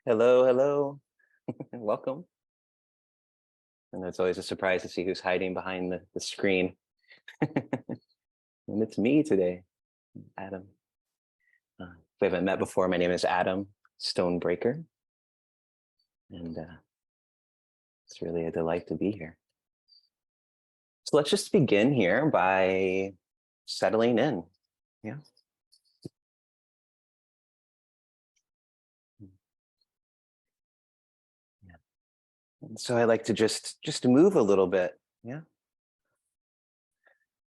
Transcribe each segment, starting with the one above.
Hello, hello. Welcome. And it's always a surprise to see who's hiding behind the screen. And it's me today, Adam. If we haven't met before, my name is Adam Stonebraker. And it's really a delight to be here. So let's just begin here by settling in. Yeah. Yeah. And so I like to just move a little bit. Yeah.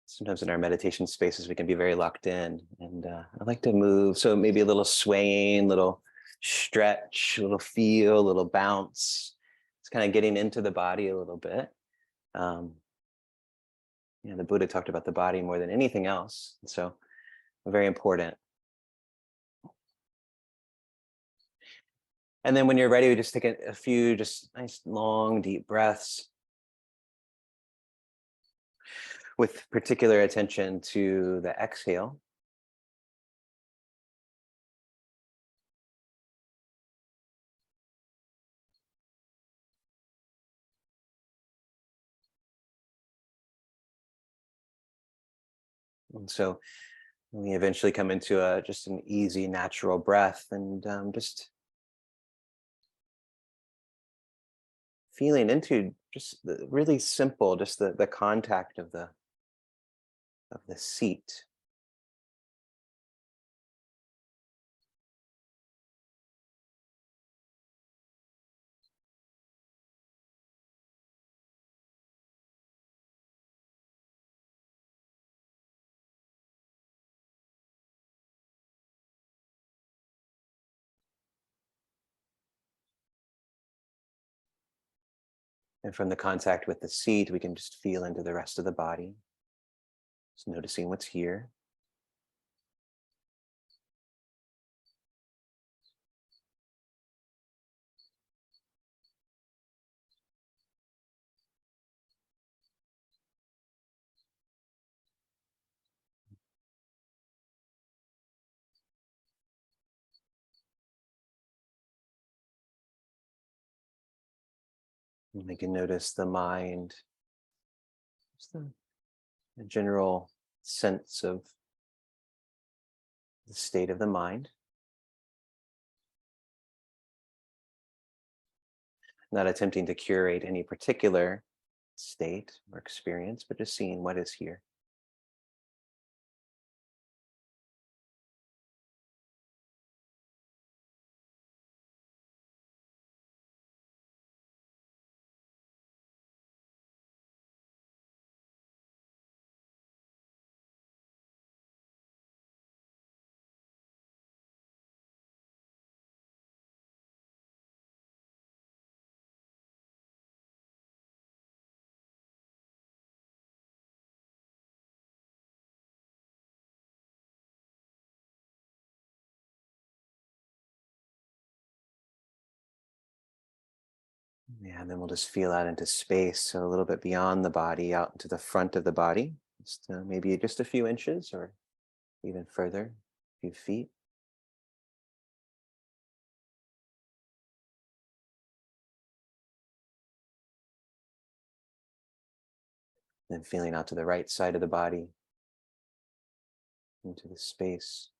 Sometimes in our meditation spaces, we can be very locked in. And I like to move. So maybe a little swaying, little stretch, a little feel, a little bounce. It's kind of getting into the body a little bit. Um, the Buddha talked about the body more than anything else. So very important. And then when you're ready, we just take a few just nice, long, deep breaths with particular attention to the exhale. And so we eventually come into just an easy, natural breath, and just feeling into just the really simple, just the contact of the seat. And from the contact with the seat, we can just feel into the rest of the body. Just noticing what's here. And we can notice the mind, just the general sense of the state of the mind. Not attempting to curate any particular state or experience, but just seeing what is here. Yeah, and then we'll just feel out into space, so a little bit beyond the body, out into the front of the body, just maybe just a few inches or even further, a few feet. Then feeling out to the right side of the body, into the space.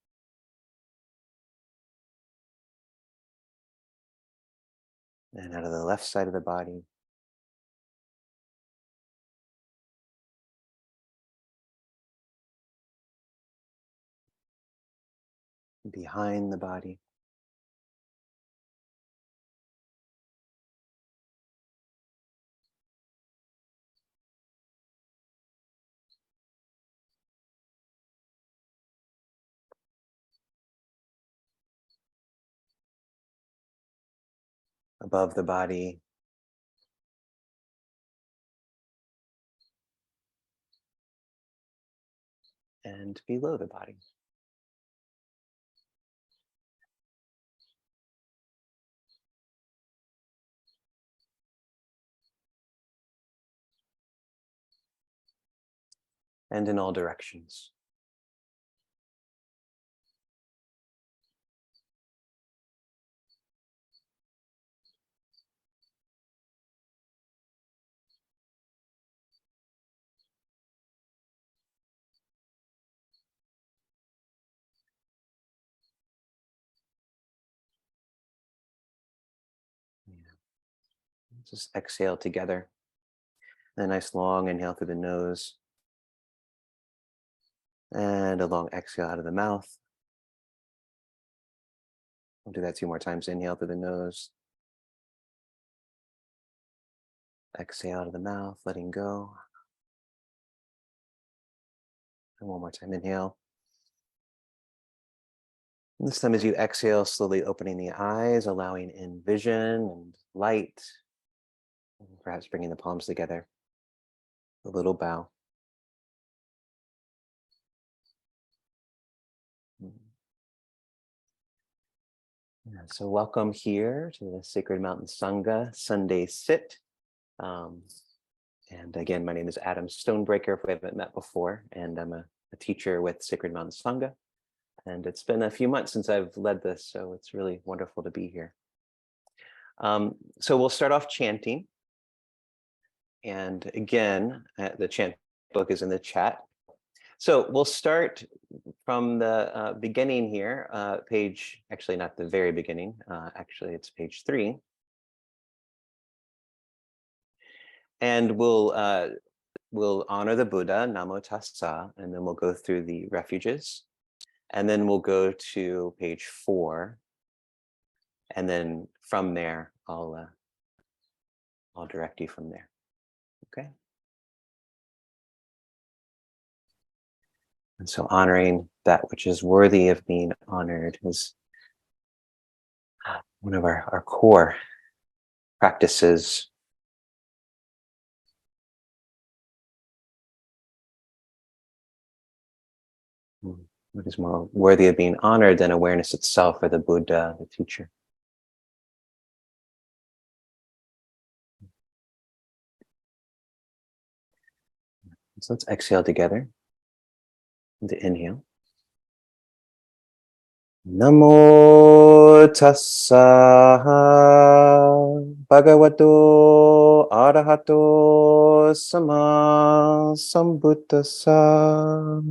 And out of the left side of the body. Behind the body. Above the body. And below the body. And in all directions. Just exhale together. A nice long inhale through the nose and a long exhale out of the mouth. We'll do that 2 more times. Inhale through the nose. Exhale out of the mouth, letting go. And one more time, inhale. And this time as you exhale, slowly opening the eyes, allowing in vision and light, and perhaps bringing the palms together. A little bow. Yeah, so welcome here to the Sacred Mountain Sangha Sunday Sit. And again, my name is Adam Stonebraker, if we haven't met before, and I'm a teacher with Sacred Mountain Sangha. And it's been a few months since I've led this, so it's really wonderful to be here. So we'll start off chanting. And again, the chant book is in the chat. So we'll start from the beginning here, page, actually not the very beginning, actually it's page 3. And we'll honor the Buddha, Namo Tassa, and then we'll go through the refuges. And then we'll go to page 4. And then from there, I'll direct you from there. Okay. And so honoring that which is worthy of being honored is one of our core practices. What is more worthy of being honored than awareness itself, or the Buddha, the teacher? So let's exhale together. The inhale. Namo tassa bhagavato arahato sama sambuddhassa.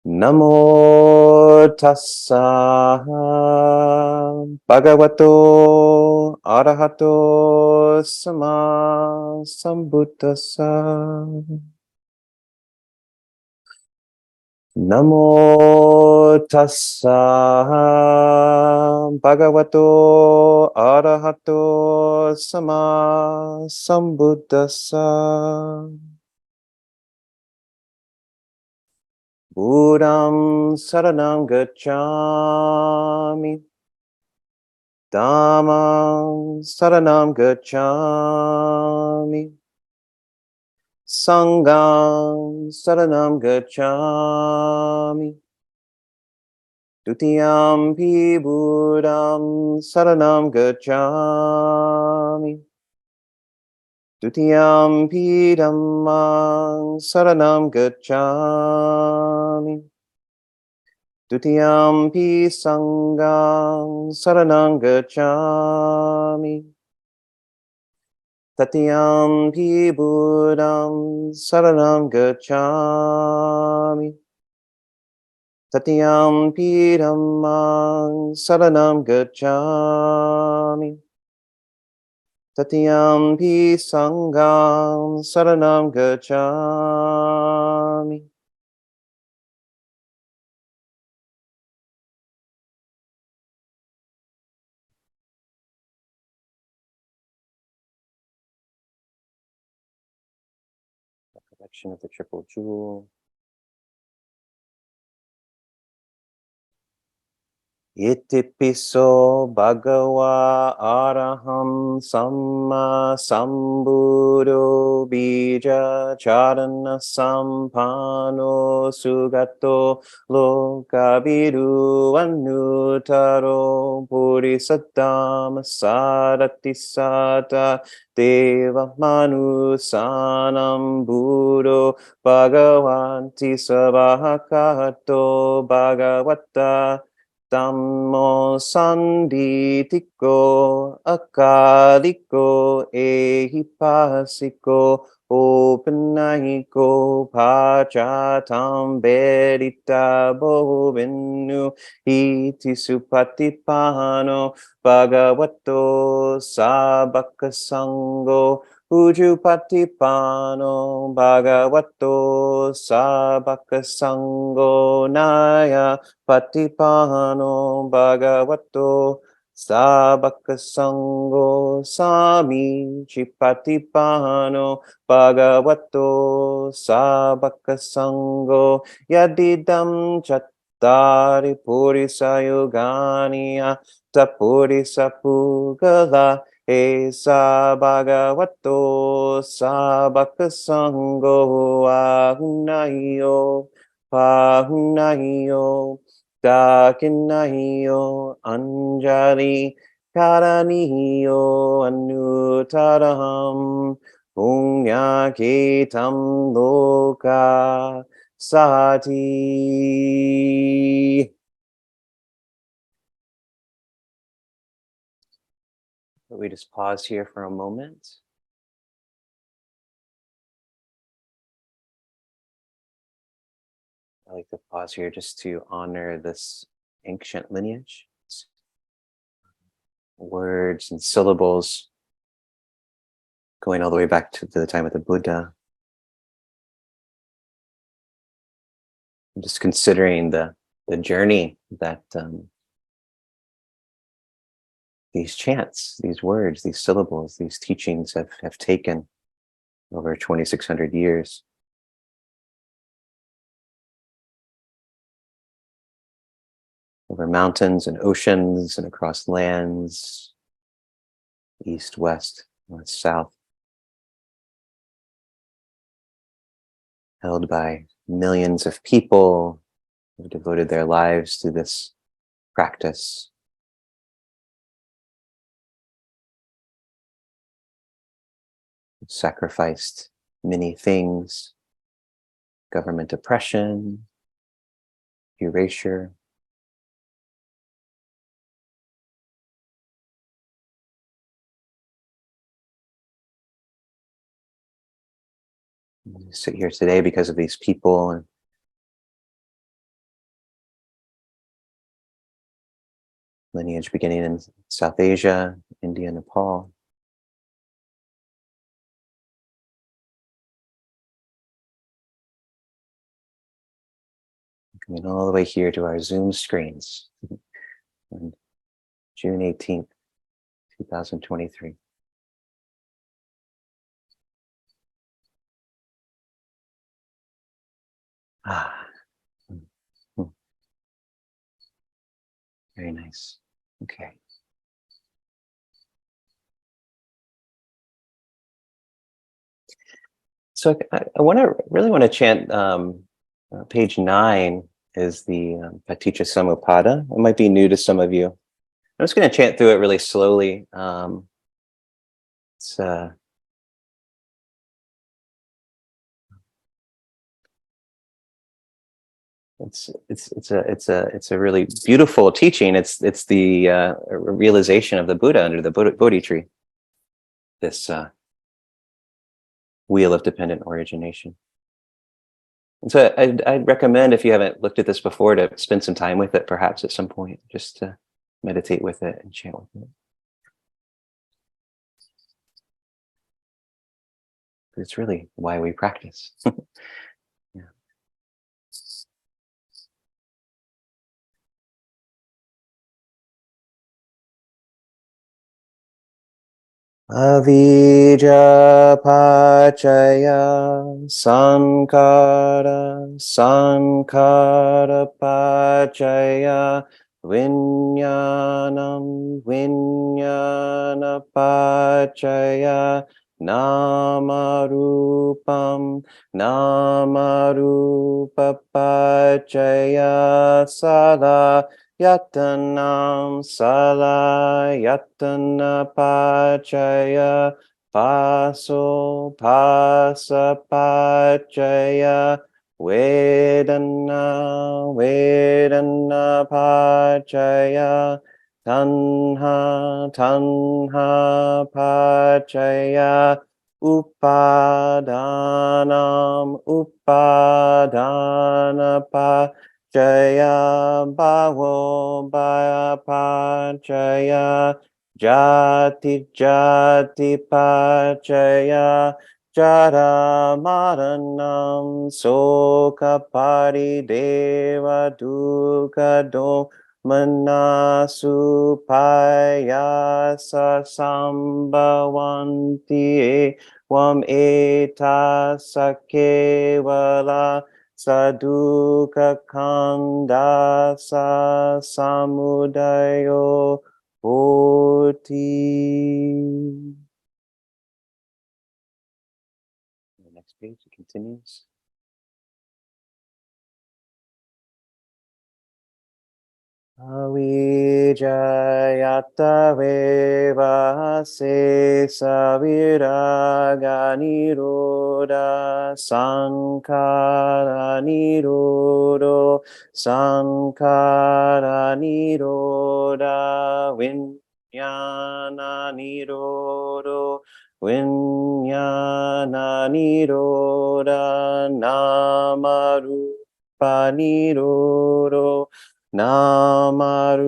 Namo tassa bhagavato arahato sama sambuddhassa. Namo tassa bhagavato arahato sama sambuddhassa. Buddham saranam gacchami. Dhammam saranam gacchami. Sangham saranam gacchami. Dutiyampi Buddham saranam gacchami. Dutiyampi Dhammam saranam gacchami. Dutiyampi Sangham saranam gacchami. Tatiyampi Buddham saranam gacchami. Tatiyampi Dhammam saranam gacchami. Tatiyampi Sangham saranam gacchami. Collection of the Triple Jewel. Itipiso bhagava araham samma sambuddho bija charana sampano sugato lokavidu anutaro purisattama sarati sata deva manusanam buddho bhagavanti sabhakato bhagavata Dhammo sanditiko akaliko ehipasiko openahiko pachatam bedita bovinu iti supatipano bhagavato sabakasango Ujupatipano bhagavato sabakasango naya Patipano bhagavato sabakasango sami chipatipano bhagavato sabakasango yadidam chattari purisayogani tapurisapugalah Esa bhagavato sabakasango ahunayo pahunayo dakinayo anjali karaniyo anutaraham punyaketam loka sati. We just pause here for a moment. I like to pause here just to honor this ancient lineage. Words and syllables going all the way back to the time of the Buddha. I'm just considering the journey that these chants, these words, these syllables, these teachings have taken over 2,600 years. Over mountains and oceans and across lands, east, west, north, south, held by millions of people who have devoted their lives to this practice. Sacrificed many things, government oppression, erasure. We sit here today because of these people and lineage beginning in South Asia, India, Nepal. Coming all the way here to our Zoom screens on June 18th, 2023. Very nice. Okay. So I really want to chant page 9 is the Paticca Samuppada. It might be new to some of you. I'm just going to chant through it really slowly. It's a really beautiful teaching. It's the realization of the Buddha under the Bodhi tree. This wheel of dependent origination. And so I'd recommend, if you haven't looked at this before, to spend some time with it, perhaps at some point, just to meditate with it and chant with it. It's really why we practice. Yeah. Avijja pachaya sankara pachaya vinyana pachaya namarupam namarupa pachaya sada Yatanam salayatana pachaya paso pasa pachaya Vedana Vedana Pachaya Tanha Tanha Pachaya Upadanam Upadana Pachaya Bhavo Bhaya Pachaya Jati Jati Pachaya Jara Maranam Soka Parideva Dukkha Manasu Payasa Sambhavanti Evam Eta Sakevala Saduka Kanda Sa Samudayo Oti. The next page, it continues. Avijayata veva se saviraga niroda sankara nirodo sankara niroda vinyana nirodo vinyana niroda namaru nirodo Namarupa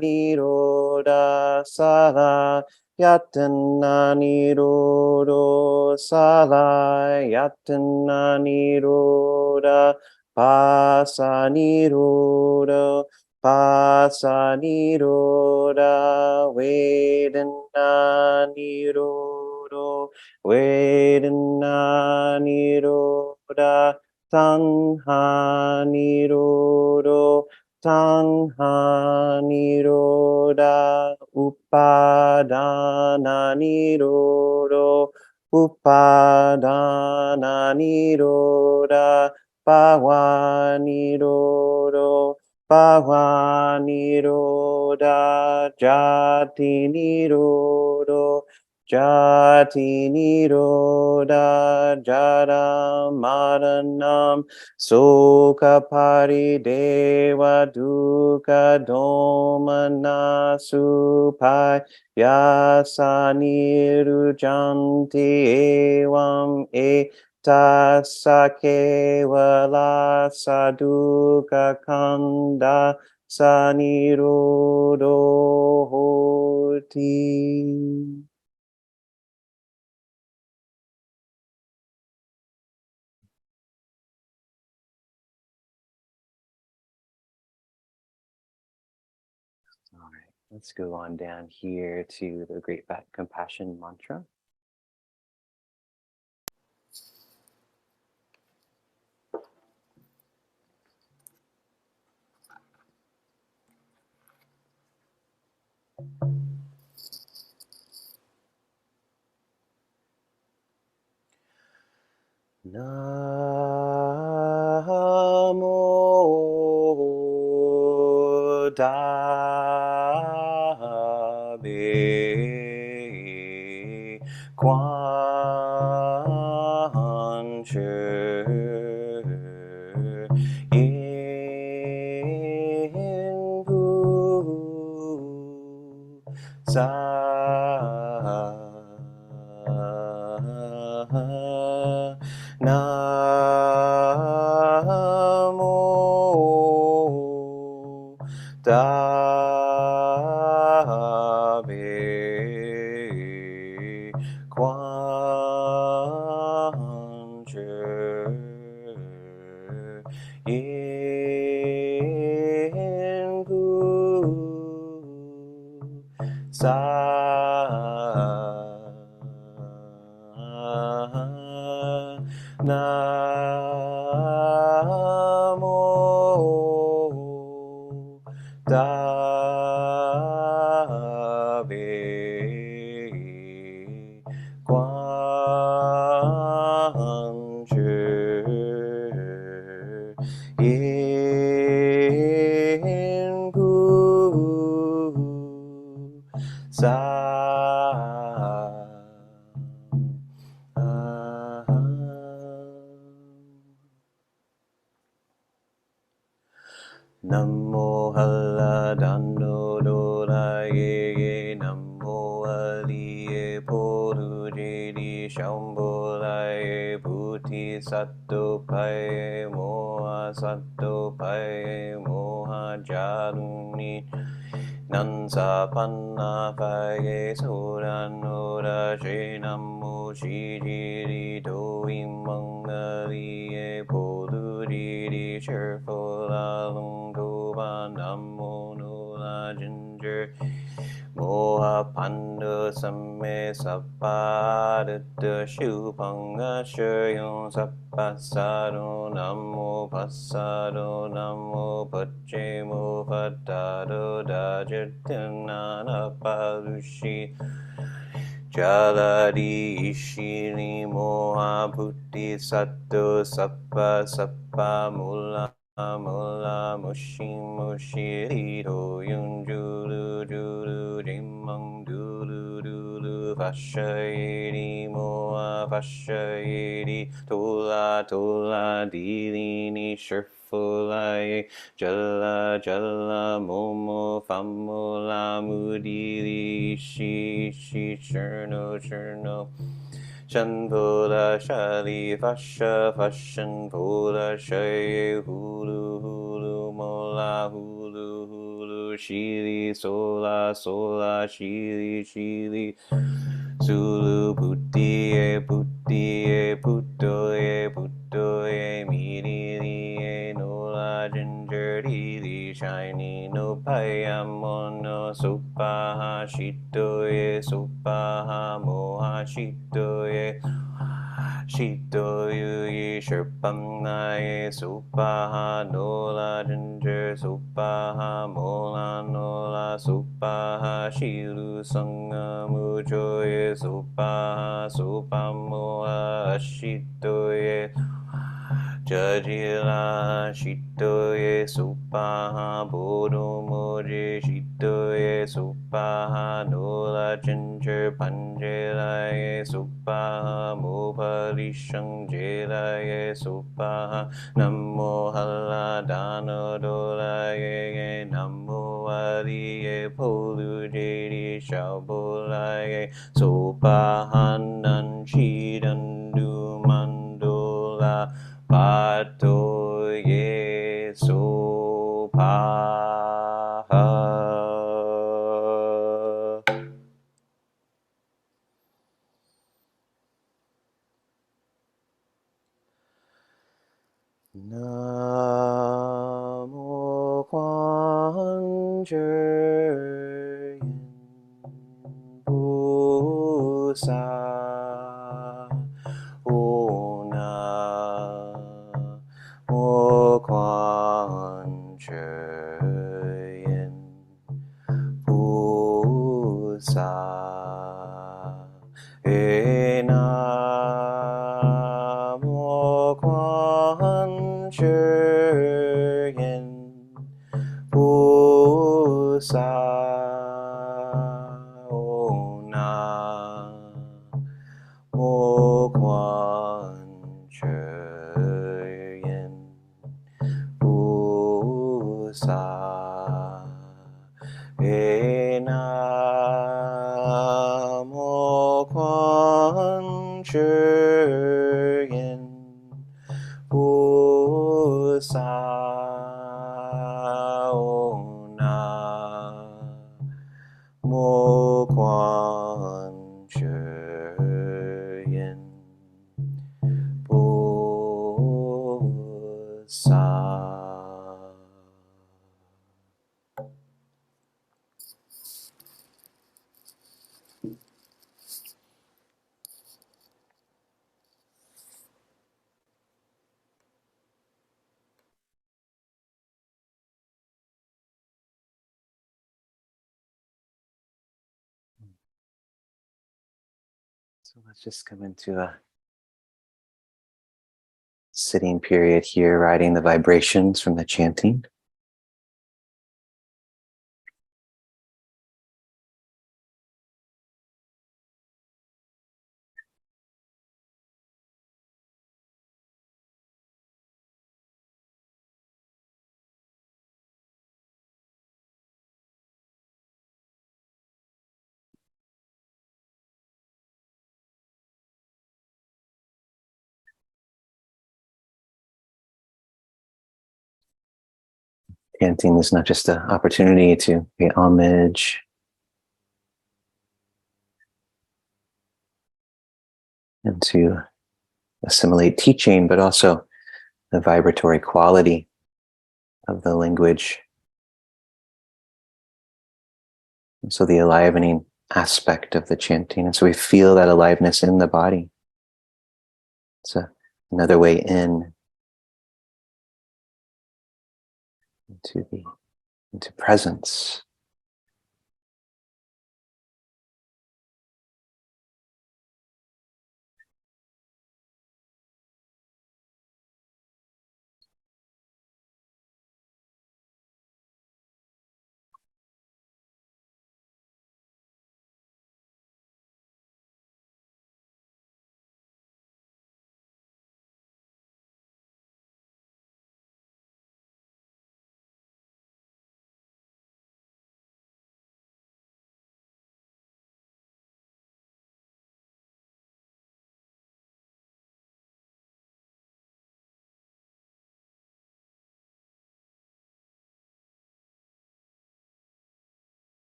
niroda sala yatana nirodo sala yatana niroda pasa niroda pasa niroda vedana nirodo vedana niroda Tanha nirodo, tanha niroda, upadana nirodo, upadana niroda, bhava nirodo, bhava niroda, jati nirodo, Jati niroda jara maranam soka parideva dukkha domana supai yasa nirujanti evam etasa kevala saduka kanda sanirodo hoti. All right, let's go on down here to the Great Compassion Mantra. Namo Dabe Quan Yin Gu Sa Namo Dabe Quan Yin Gu Sa Namo Dabe Quan Yin Gu Sa dano dola ye namo aliye podu jedi shambho lai puti sato pai moha sato pai moha jaluni Nansa panna phae soran ora she namo shijiri do imangali e poduri shirfo la lung do ba namo no la ginger Moha panda samme sappadutta shupanga shayong sappasaro namo passaro namo pacchemo pattaro dajatanana palushi Jaladi ishini moha buddhi sato sappa sappa mula mula mushi mushi rito yunjuru juru jimang duru duru vashayiri moha vashayiri tola tola dilini shurfulaye Jala jala momo famola mudili shi shi cherno cherno Shanpola shali fasha fashan pola shaye hulu hulu mola hulu hulu shili sola sola shili shili Sulu putti e putto e miri e nola ginger di shiny no payamono sopa shito e sopa moha shito e Shito yu sherpam nae supaha nola ginger supaha mola nola supaha shiru sangha mujo ye supaha supam mola ashito ye Jajila shito ye supaha bodo moje shito ye supaha nola ginger panjela ye supaha mopali shangjela ye supaha namo hala dano dola ye namo ali ye polu jedi shabola ye supaha nan chidan du mandola Pato ye so pa Namo Quan Chur Busa Ona Mo Quan Chur Busa Ena Mo Quan Chur Busa Ona Mo Quan Chur Busa Ena Mo Quan Chur Busa Ona Mo Quan Chur Busa So let's just come into a sitting period here, riding the vibrations from the chanting. Chanting is not just an opportunity to pay homage and to assimilate teaching, but also the vibratory quality of the language. And so the enlivening aspect of the chanting. And so we feel that aliveness in the body. It's another way into presence.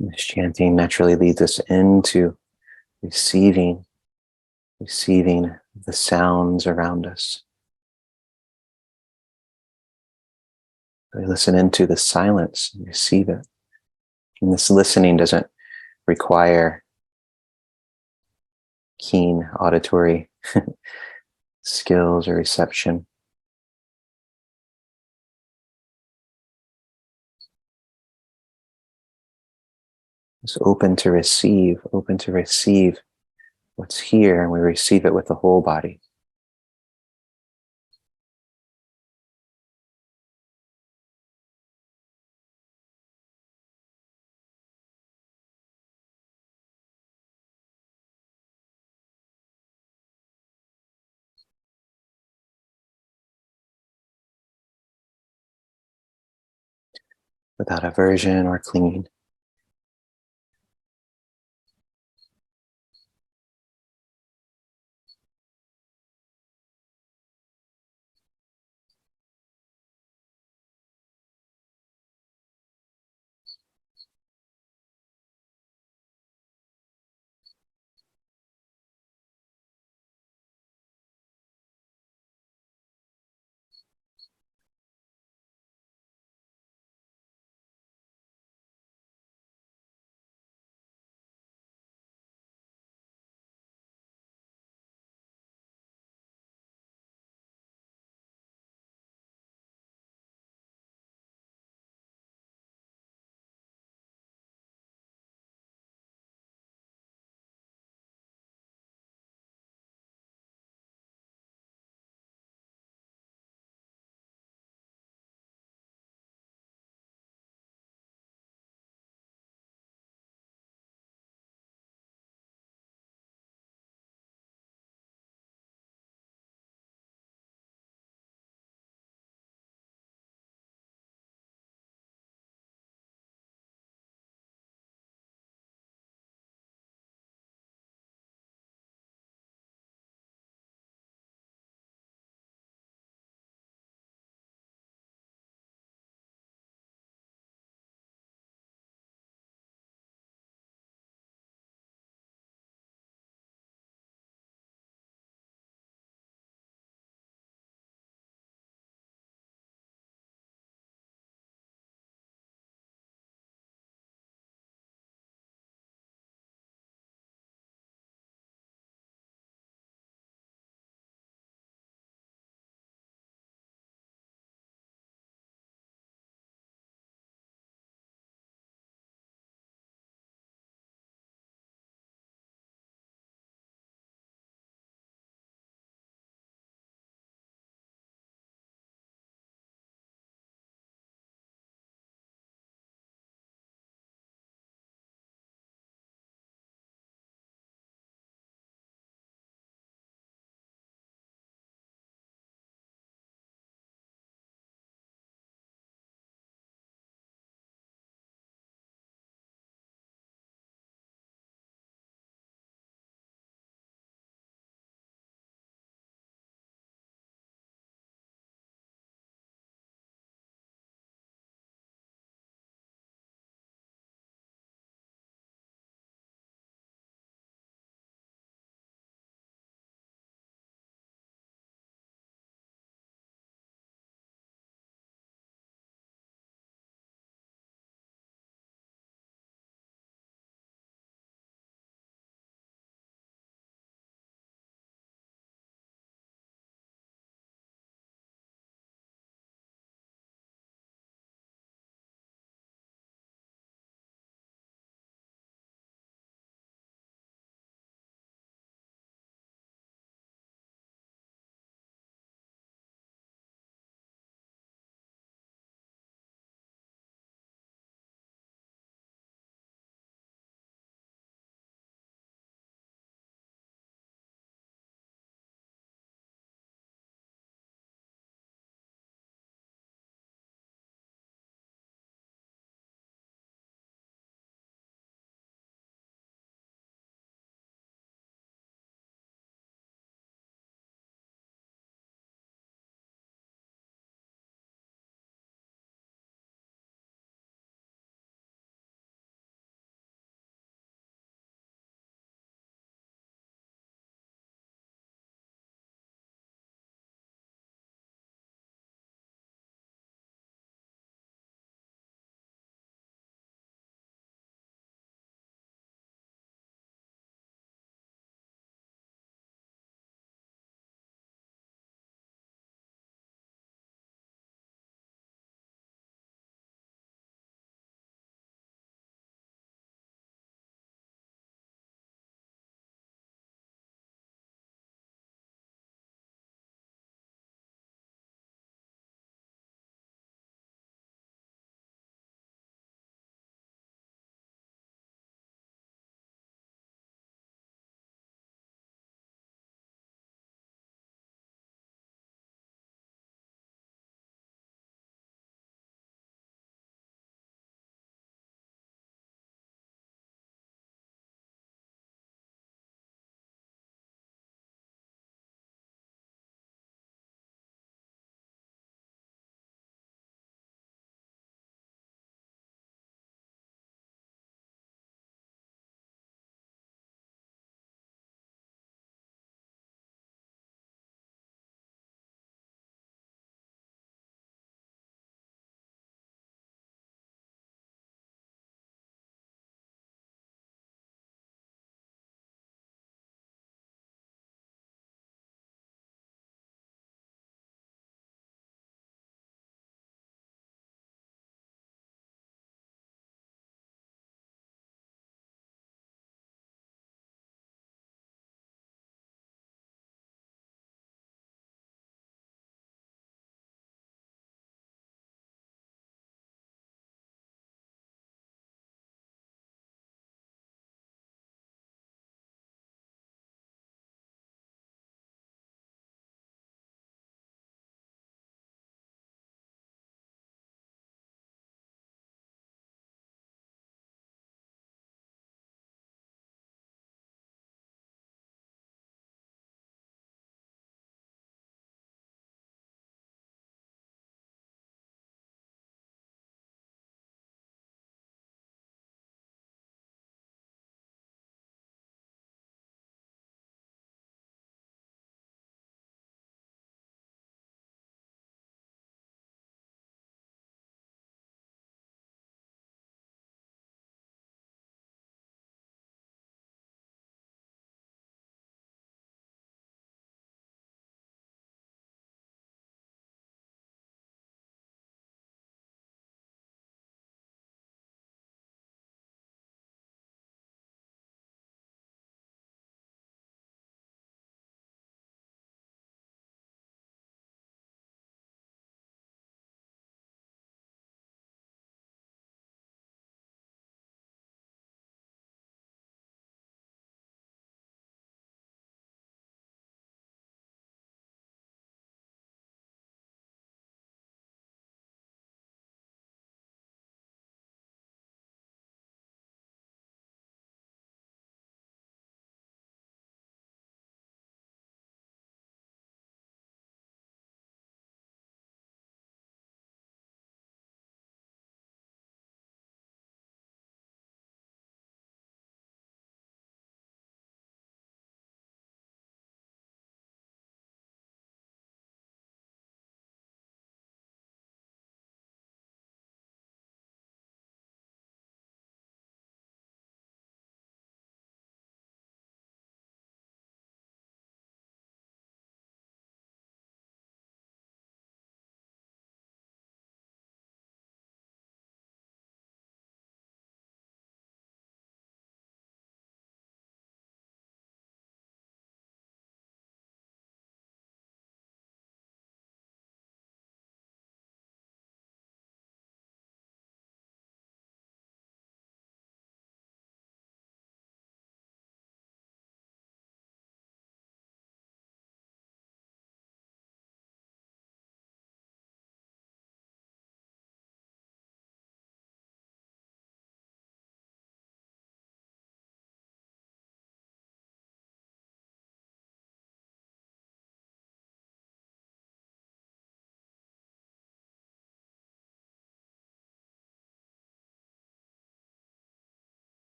And this chanting naturally leads us into receiving the sounds around us. We listen into the silence and receive it. And this listening doesn't require keen auditory skills or reception. It's open to receive what's here, and we receive it with the whole body. Without aversion or clinging.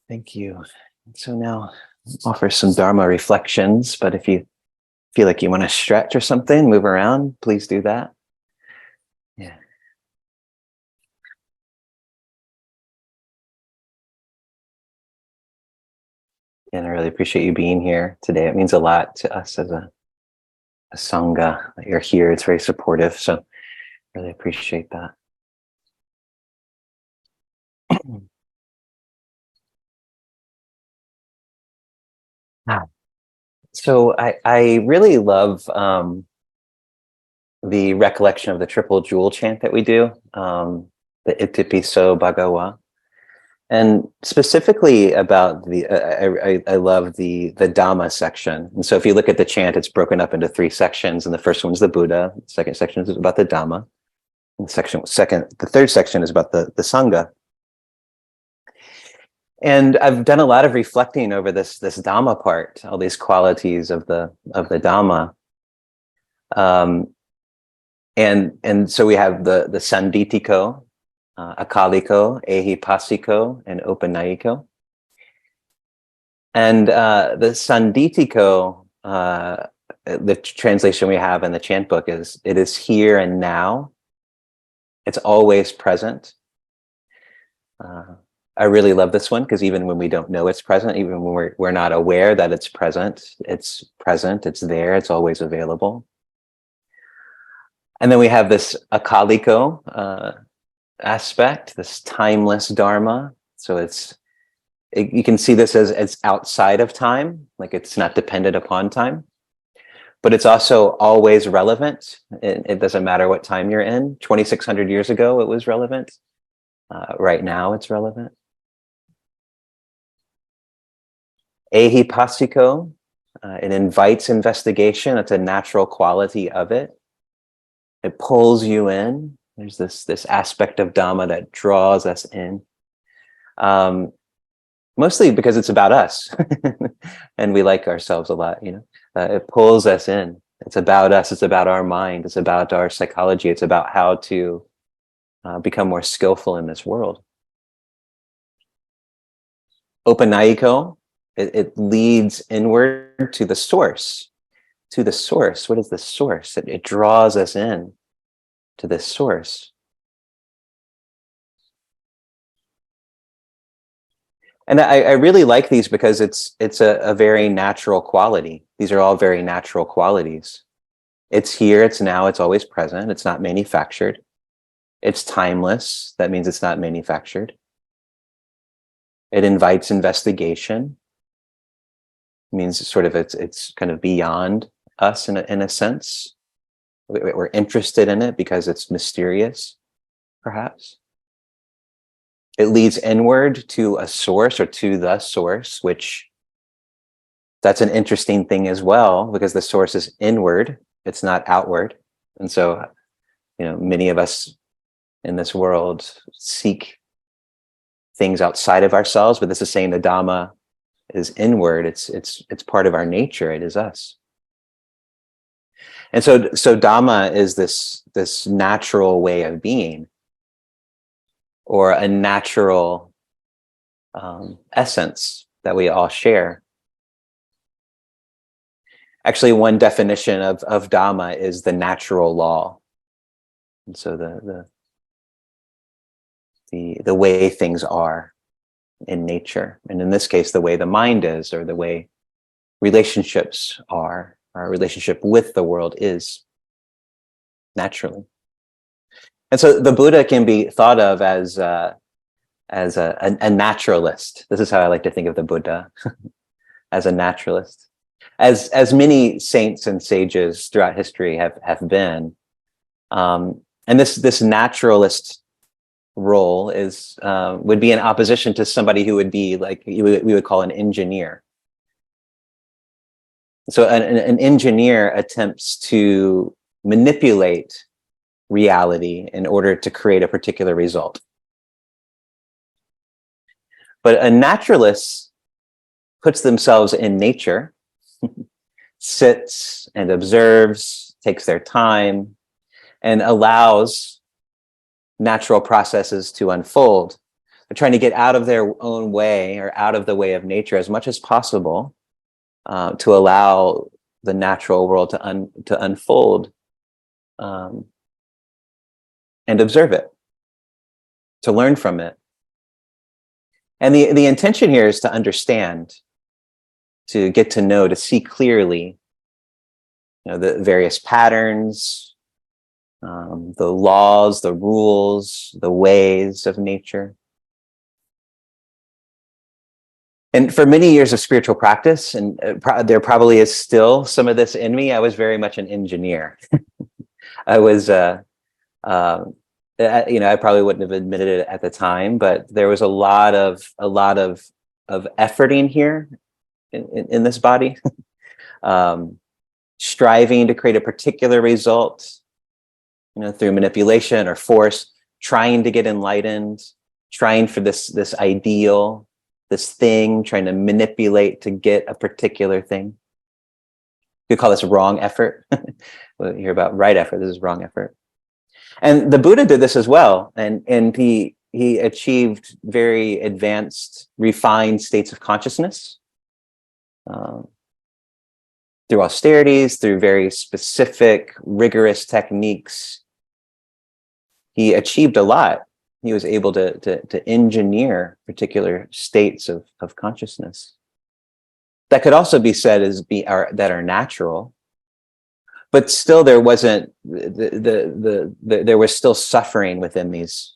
Thank you. So now offer some Dharma reflections, but if you feel like you want to stretch or something, move around, please do that. Yeah. And I really appreciate you being here today. It means a lot to us as a Sangha that you're here. It's very supportive. So really appreciate that. So I really love the recollection of the triple jewel chant that we do, the Itipiso Bhagawa. And specifically about the, I love the Dhamma section. And so if you look at the chant, it's broken up into three sections. And the first one's the Buddha. The second section is about the Dhamma. And the third section is about the Sangha. And I've done a lot of reflecting over this Dhamma part, all these qualities of the Dhamma. And so we have the Sanditiko, Akaliko, Ehipassiko, and Opanayiko. And the Sanditiko, the translation we have in the chant book is, it is here and now. It's always present. I really love this one because even when we don't know it's present, even when we're not aware that it's present, it's there, it's always available. And then we have this Akaliko aspect, this timeless Dharma. So you can see this as it's outside of time, like it's not dependent upon time, but it's also always relevant. It doesn't matter what time you're in. 2,600 years ago, it was relevant. Right now, it's relevant. Ehipassiko, it invites investigation. It's a natural quality of it. It pulls you in. There's this aspect of Dhamma that draws us in. Mostly because it's about us and we like ourselves a lot, it pulls us in. It's about us. It's about our mind. It's about our psychology. It's about how to become more skillful in this world. Opanayiko, it leads inward to the source. To the source. What is the source? It draws us in to this source. And I really like these because it's a very natural quality. These are all very natural qualities. It's here, it's now, it's always present. It's not manufactured. It's timeless. That means it's not manufactured. It invites investigation. It means sort of it's kind of beyond us in a sense. We're interested in it because it's mysterious, perhaps. It leads inward to a source or to the source, which that's an interesting thing as well, because the source is inward, it's not outward. And so, many of us in this world seek things outside of ourselves, but this is saying the Dhamma is inward. It's part of our nature. It is us. And so Dhamma is this natural way of being, or a natural essence that we all share. Actually, one definition of Dhamma is the natural law. And so the way things are in nature. And in this case, the way the mind is, or the way relationships are, our relationship with the world is naturally. And so the Buddha can be thought of as a naturalist. This is how I like to think of the Buddha, as a naturalist. As many saints and sages throughout history have been. And this naturalist role would be in opposition to somebody who would be like we would call an engineer. So an engineer attempts to manipulate reality in order to create a particular result. But a naturalist puts themselves in nature, sits and observes, takes their time, and allows natural processes to unfold. trying to get out of their own way or out of the way of nature as much as possible, to allow the natural world to unfold, and observe it, to learn from it. And the intention here is to understand, to get to know, to see clearly, the various patterns, the laws, the rules, the ways of nature. And for many years of spiritual practice, and there probably is still some of this in me, I was very much an engineer. I was, I probably wouldn't have admitted it at the time, but there was a lot of efforting here in this body, striving to create a particular result, through manipulation or force, trying to get enlightened, trying for this ideal, this thing, trying to manipulate to get a particular thing. You could call this wrong effort. We'll hear about right effort. This is wrong effort. And the Buddha did this as well. And he achieved very advanced, refined states of consciousness, through austerities, through very specific, rigorous techniques. He achieved a lot. He was able to engineer particular states of consciousness that could also be said as that are natural, but still there wasn't there was still suffering within these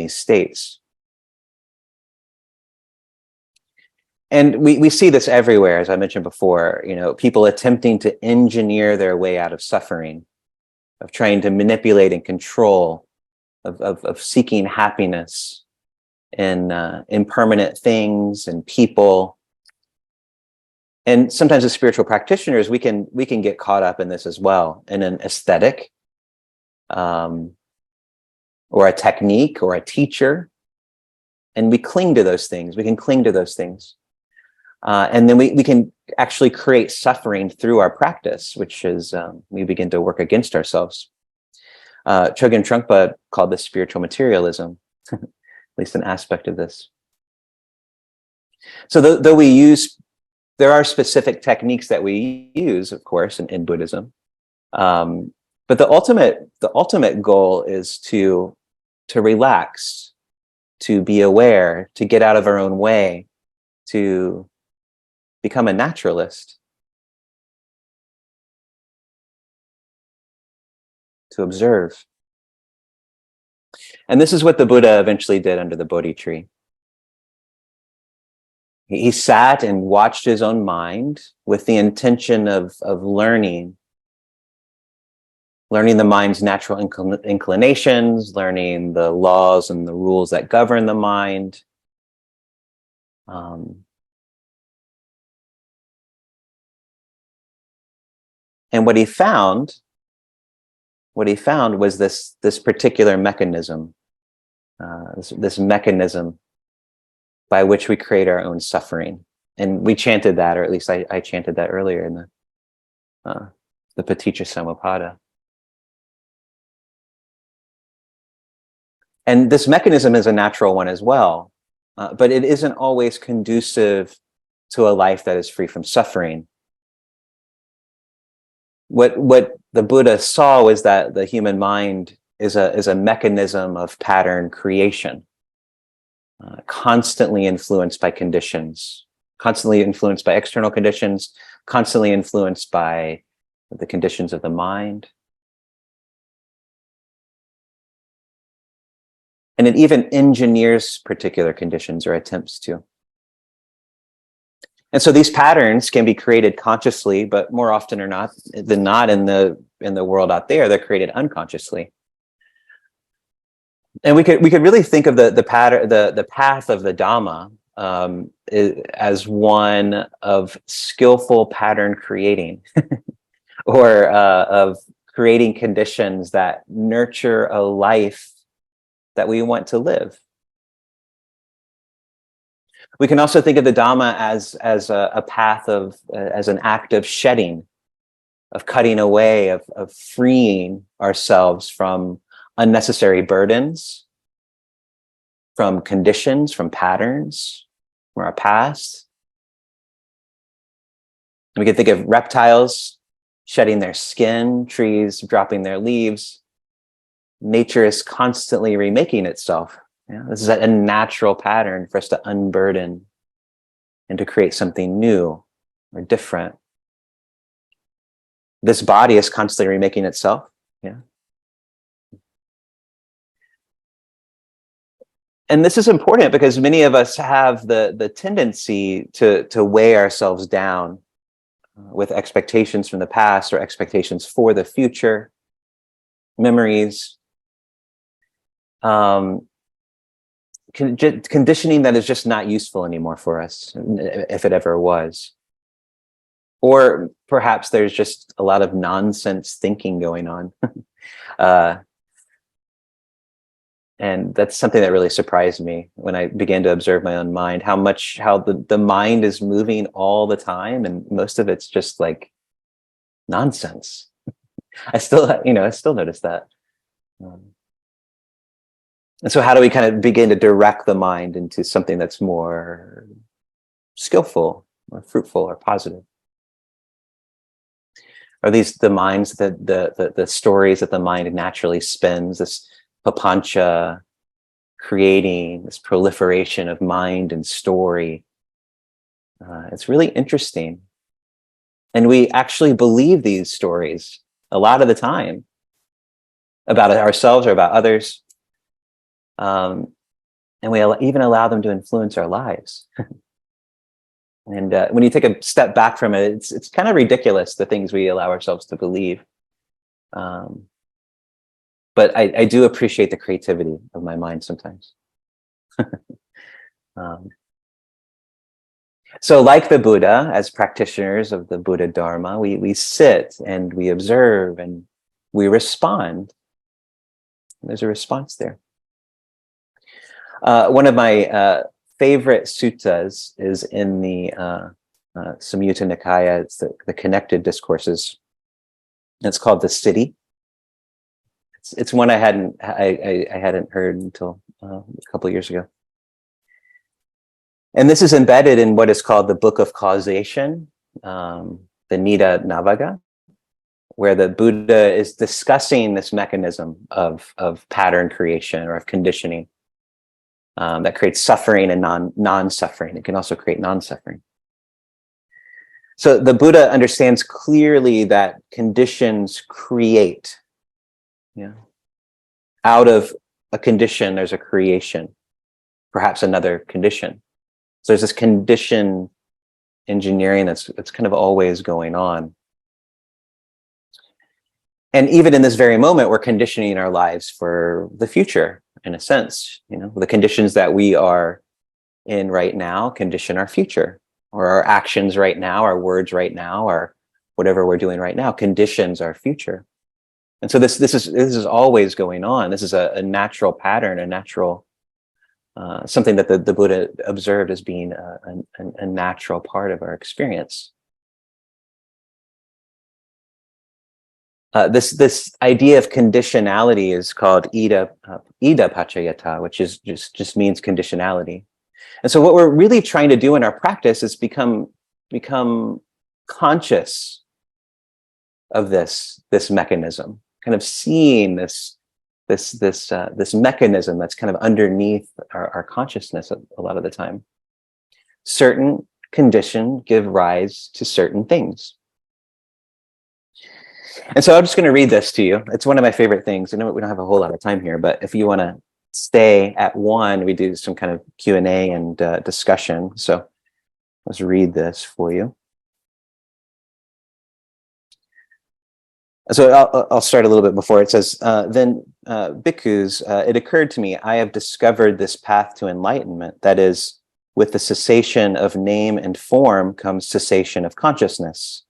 states. And we see this everywhere, as I mentioned before, people attempting to engineer their way out of suffering, of trying to manipulate and control, of seeking happiness in impermanent things and people. And sometimes as spiritual practitioners, we can get caught up in this as well, in an aesthetic, or a technique or a teacher. And we cling to those things. We can cling to those things. And then we can actually create suffering through our practice, which is we begin to work against ourselves. Chogyam Trungpa called this spiritual materialism, at least an aspect of this. So though there are specific techniques that we use, of course, in Buddhism, but the ultimate goal is to relax, to be aware, to get out of our own way, to become a naturalist, to observe. And this is what the Buddha eventually did under the Bodhi tree. He sat and watched his own mind with the intention of learning the mind's natural inclinations, learning the laws and the rules that govern the mind. And what he found was this particular mechanism, this mechanism by which we create our own suffering. And we chanted that, or at least I chanted that earlier in the Paticca Samuppada. And this mechanism is a natural one as well, but it isn't always conducive to a life that is free from suffering. What the Buddha saw was that the human mind is a mechanism of pattern creation, constantly influenced by conditions, constantly influenced by external conditions, constantly influenced by the conditions of the mind. And it even engineers particular conditions or attempts to. And so these patterns can be created consciously, but more often than not in the world out there, they're created unconsciously. And we could really think of the path of the Dhamma as one of skillful pattern creating, or of creating conditions that nurture a life that we want to live. We can also think of the Dhamma as a path as an act of shedding, of cutting away, of freeing ourselves from unnecessary burdens, from conditions, from patterns, from our past. We can think of reptiles shedding their skin, trees dropping their leaves. Nature is constantly remaking itself. Yeah, this is a natural pattern for us to unburden and to create something new or different. This body is constantly remaking itself. Yeah. And this is important because many of us have the tendency to weigh ourselves down with expectations from the past or expectations for the future, memories, conditioning that is just not useful anymore for us, if it ever was. Or perhaps there's just a lot of nonsense thinking going on. And that's something that really surprised me when I began to observe my own mind, how the mind is moving all the time, and most of it's just like nonsense. I still notice that. And so how do we kind of begin to direct the mind into something that's more skillful or fruitful or positive? Are these the minds that the stories that the mind naturally spins, this papancha, creating this proliferation of mind and story? It's really interesting. And we actually believe these stories a lot of the time about ourselves or about others. And we even allow them to influence our lives. And when you take a step back from it, it's kind of ridiculous, the things we allow ourselves to believe. But I do appreciate the creativity of my mind sometimes. So like the Buddha, as practitioners of the Buddha Dharma, we sit and we observe and we respond. There's a response there. One of my favorite suttas is in the Samyutta Nikaya. It's the connected discourses. It's called the City. It's one I hadn't heard until a couple of years ago. And this is embedded in what is called the Book of Causation, the Nida Navaga, where the Buddha is discussing this mechanism of pattern creation or of conditioning that creates suffering and non-suffering. It can also create non-suffering. So the Buddha understands clearly that conditions create. Yeah. Out of a condition, there's a creation, perhaps another condition. So there's this condition engineering that's kind of always going on. And even in this very moment, we're conditioning our lives for the future, in a sense. The conditions that we are in right now condition our future, or our actions right now, our words right now, or whatever we're doing right now conditions our future. And so this is always going on. This is a natural pattern, a natural something that the Buddha observed as being a natural part of our experience. This idea of conditionality is called ida pachayata, which is just means conditionality. And so what we're really trying to do in our practice is become conscious of this mechanism, kind of seeing this mechanism that's kind of underneath our consciousness a lot of the time. Certain conditions give rise to certain things. And so I'm just going to read this to you. It's one of my favorite things. I know we don't have a whole lot of time here, but if you want to stay at one, we do some kind of Q&A and discussion. So let's read this for you. So I'll start a little bit before. It says, then bhikkhus, it occurred to me, I have discovered this path to enlightenment. That is, with the cessation of name and form comes cessation of consciousness.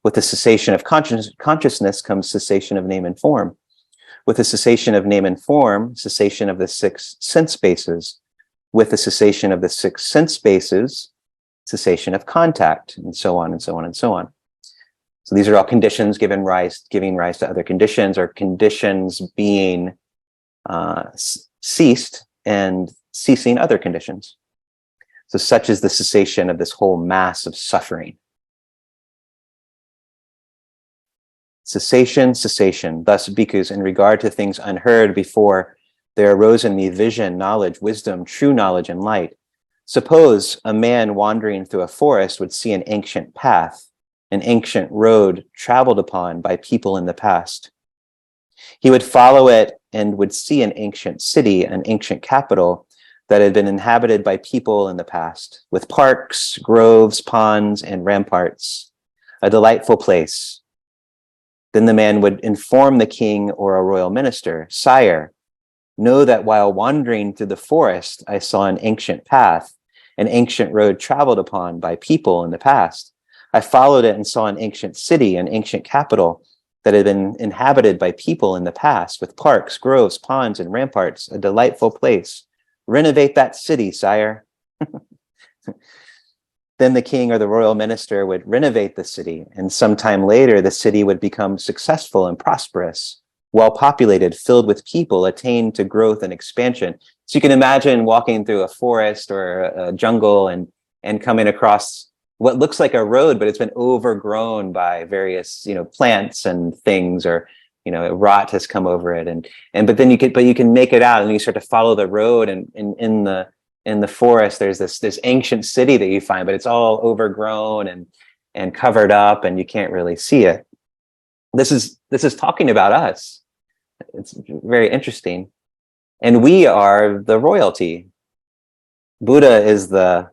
With the cessation of consciousness comes cessation of name and form. With the cessation of name and form, cessation of the 6 sense bases. With the cessation of the 6 sense bases, cessation of contact, and so on and so on and so on. So these are all conditions giving rise to other conditions, or conditions being ceased, and ceasing other conditions. So such is the cessation of this whole mass of suffering. Cessation, cessation. Thus, bhikkhus, in regard to things unheard before, there arose in me vision, knowledge, wisdom, true knowledge, and light. Suppose a man wandering through a forest would see an ancient path, an ancient road traveled upon by people in the past. He would follow it and would see an ancient city, an ancient capital that had been inhabited by people in the past, with parks, groves, ponds, and ramparts, a delightful place. Then the man would inform the king or a royal minister, "Sire, know that while wandering through the forest, I saw an ancient path, an ancient road traveled upon by people in the past. I followed it and saw an ancient city, an ancient capital that had been inhabited by people in the past, with parks, groves, ponds, and ramparts, a delightful place. Renovate that city, sire." Then the king or the royal minister would renovate the city, and sometime later, the city would become successful and prosperous, well-populated, filled with people, attain to growth and expansion. So you can imagine walking through a forest or a jungle and coming across what looks like a road, but it's been overgrown by various, plants and things, or, rot has come over it. But you can make it out, and you start to follow the road, and in the forest, there's this ancient city that you find, but it's all overgrown and covered up, and you can't really see it. This is talking about us. It's very interesting. And we are the royalty. Buddha is the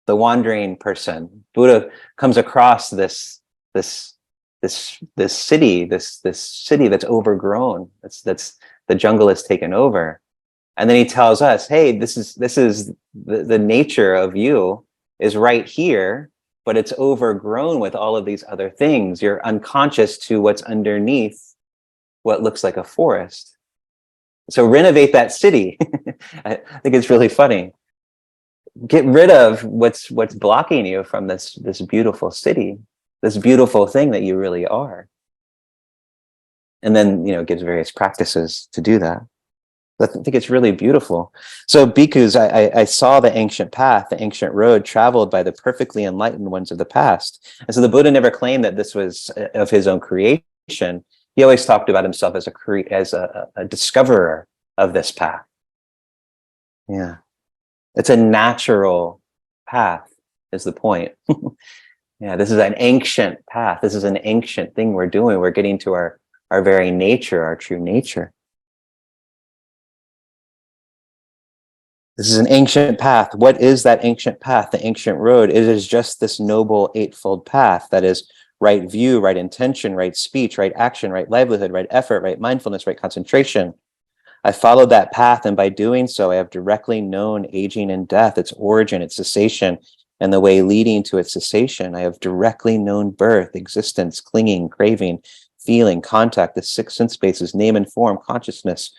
wandering person. Buddha comes across this city that's overgrown. That's the jungle has taken over. And then he tells us, hey, this is the nature of you is right here, but it's overgrown with all of these other things. You're unconscious to what's underneath what looks like a forest. So renovate that city. I think it's really funny. Get rid of what's blocking you from this beautiful city, this beautiful thing that you really are. And then, gives various practices to do that. I think it's really beautiful. So bhikkhus, I saw the ancient path, the ancient road traveled by the perfectly enlightened ones of the past. And so the Buddha never claimed that this was of his own creation. He always talked about himself as a discoverer of this path. Yeah. It's a natural path, is the point. Yeah, this is an ancient path. This is an ancient thing we're doing. We're getting to our very nature, our true nature. This is an ancient path. What is that ancient path, the ancient road? It is just this noble eightfold path that is right view, right intention, right speech, right action, right livelihood, right effort, right mindfulness, right concentration. I followed that path, and by doing so, I have directly known aging and death, its origin, its cessation, and the way leading to its cessation. I have directly known birth, existence, clinging, craving, feeling, contact, the six sense bases, name and form, consciousness,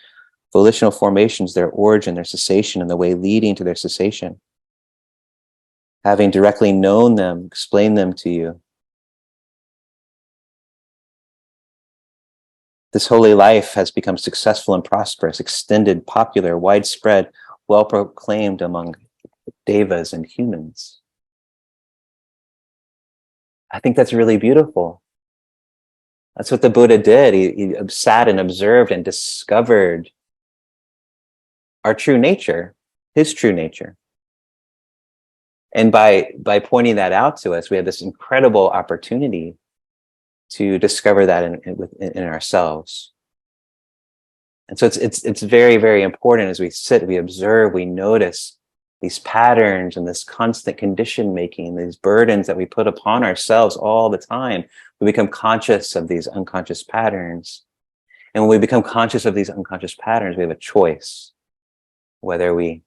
volitional formations, their origin, their cessation, and the way leading to their cessation. Having directly known them, explain them to you. This holy life has become successful and prosperous, extended, popular, widespread, well proclaimed among devas and humans. I think that's really beautiful. That's what the Buddha did. He sat and observed and discovered our true nature, his true nature. And by pointing that out to us, we have this incredible opportunity to discover that in ourselves. And so it's very, very important as we sit, we observe, we notice these patterns and this constant condition making, these burdens that we put upon ourselves all the time. We become conscious of these unconscious patterns. And when we become conscious of these unconscious patterns, we have a choice whether we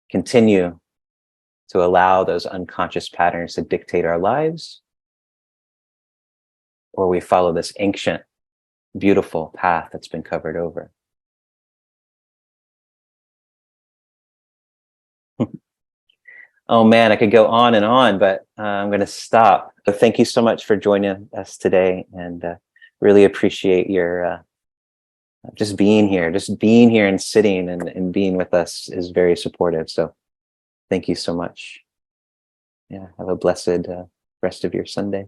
continue to allow those unconscious patterns to dictate our lives, or we follow this ancient, beautiful path that's been covered over. Oh man, I could go on and on, but I'm going to stop. So thank you so much for joining us today, and really appreciate your just being here and sitting and being with us is very supportive. So thank you so much. Yeah, have a blessed rest of your Sunday.